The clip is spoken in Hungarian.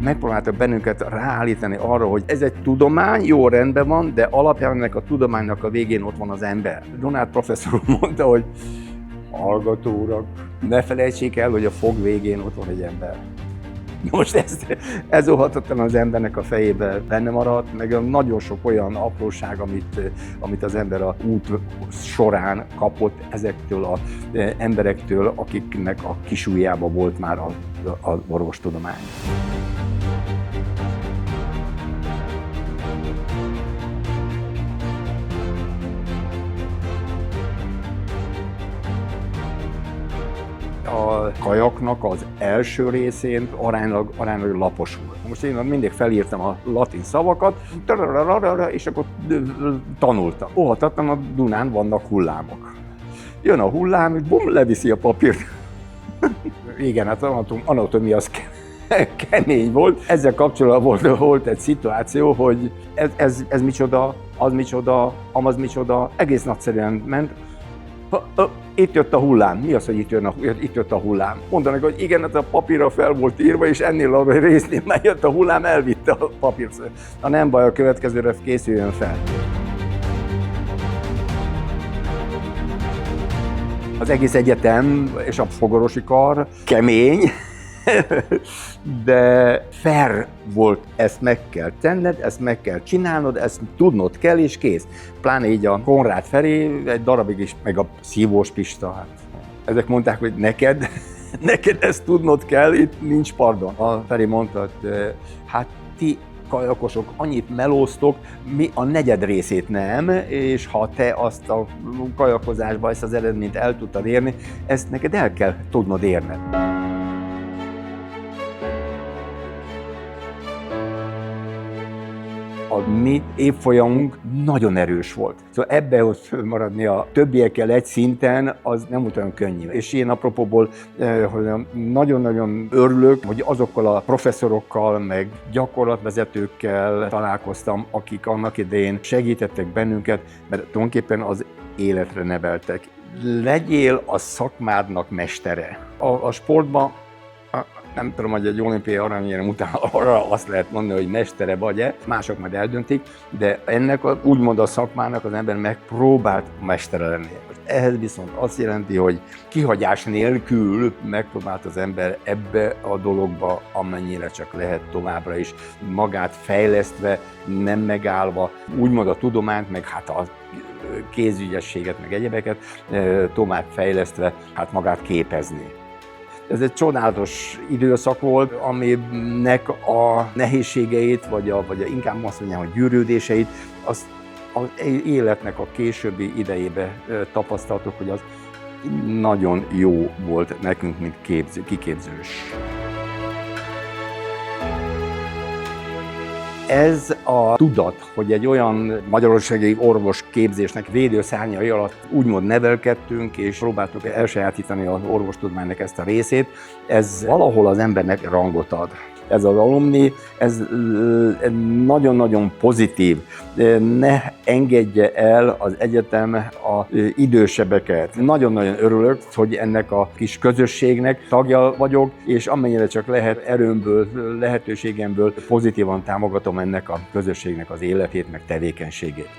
megpróbáltak bennünket ráállítani arra, hogy ez egy tudomány, jó, rendben van, de alapján ennek a tudománynak a végén ott van az ember. Donát professzor úr mondta, hogy hallgató urak, ne felejtsék el, hogy a fog végén ott van egy ember. Most ez óhatatlan az embernek a fejébe benne maradt, meg nagyon sok olyan apróság, amit az ember a út során kapott ezektől az emberektől, akiknek a kisujjában volt már az orvostudomány. A kajaknak az első részén aránylag lapos volt. Most én mindig felírtam a latin szavakat, és akkor tanultam. Óhatatlan a Dunán vannak hullámok. Jön a hullám, és bum, leviszi a papírt. Igen, hát anatómia az kemény volt. Ezzel kapcsolatban volt egy szituáció, hogy ez micsoda, az micsoda, amaz micsoda, egész nagyszerűen ment. Itt jött a hullám. Mi az, hogy itt jött a hullám? Mondanak, hogy igen, hát a papírra fel volt írva, és ennél a résznél már jött a hullám, elvitte a papírt. Na nem baj, a következőre készüljön fel. Az egész egyetem és a fogorvosi kar kemény, de fair volt, ezt meg kell tenned, ezt meg kell csinálnod, ezt tudnod kell, és kész. Pláne így a Konrád Feri egy darabig is, meg a Szívós Pista. Hát. Ezek mondták, hogy neked ezt tudnod kell, itt nincs pardon. A Feri mondta, hogy hát ti kajakosok annyit melóztok, mi a negyed részét nem, és ha te azt a kajakozásban ezt az eredményt el tudtad érni, ezt neked el kell tudnod érned. A mi évfolyamunk nagyon erős volt. Szóval ebbe, hogy maradni a többiekkel egy szinten, az nem volt olyan könnyű. És én apropóból nagyon-nagyon örülök, hogy azokkal a professzorokkal, meg gyakorlatvezetőkkel találkoztam, akik annak idején segítettek bennünket, mert tulajdonképpen az életre neveltek. Legyél a szakmádnak mestere. A sportban nem tudom, hogy egy olimpiai aranyérem után arra azt lehet mondani, hogy mestere vagy-e, mások majd eldöntik, de ennek úgymond a szakmának az ember megpróbált mestere lenni. Ehhez viszont azt jelenti, hogy kihagyás nélkül megpróbált az ember ebbe a dologba, amennyire csak lehet továbbra is, magát fejlesztve, nem megállva, úgymond a tudományt, meg hát a kézügyességet, meg egyebeket tovább fejlesztve, hát magát képezni. Ez egy csodálatos időszak volt, aminek a nehézségeit, vagy inkább azt mondjam, hogy gyűrődéseit, az életnek a későbbi idejébe tapasztaltuk, hogy az nagyon jó volt nekünk, mint kiképzős. Ez a tudat, hogy egy olyan magyarországi orvos képzésnek védőszárnyai alatt úgymond nevelkedtünk, és próbáltuk elsajátítani az orvostudománynak ezt a részét, ez valahol az embernek rangot ad. Ez az alumni, ez nagyon-nagyon pozitív. Ne engedje el az egyetem az idősebbeket. Nagyon-nagyon örülök, hogy ennek a kis közösségnek tagja vagyok, és amennyire csak lehet erőmből, lehetőségemből pozitívan támogatom ennek a közösségnek az életét, meg tevékenységét.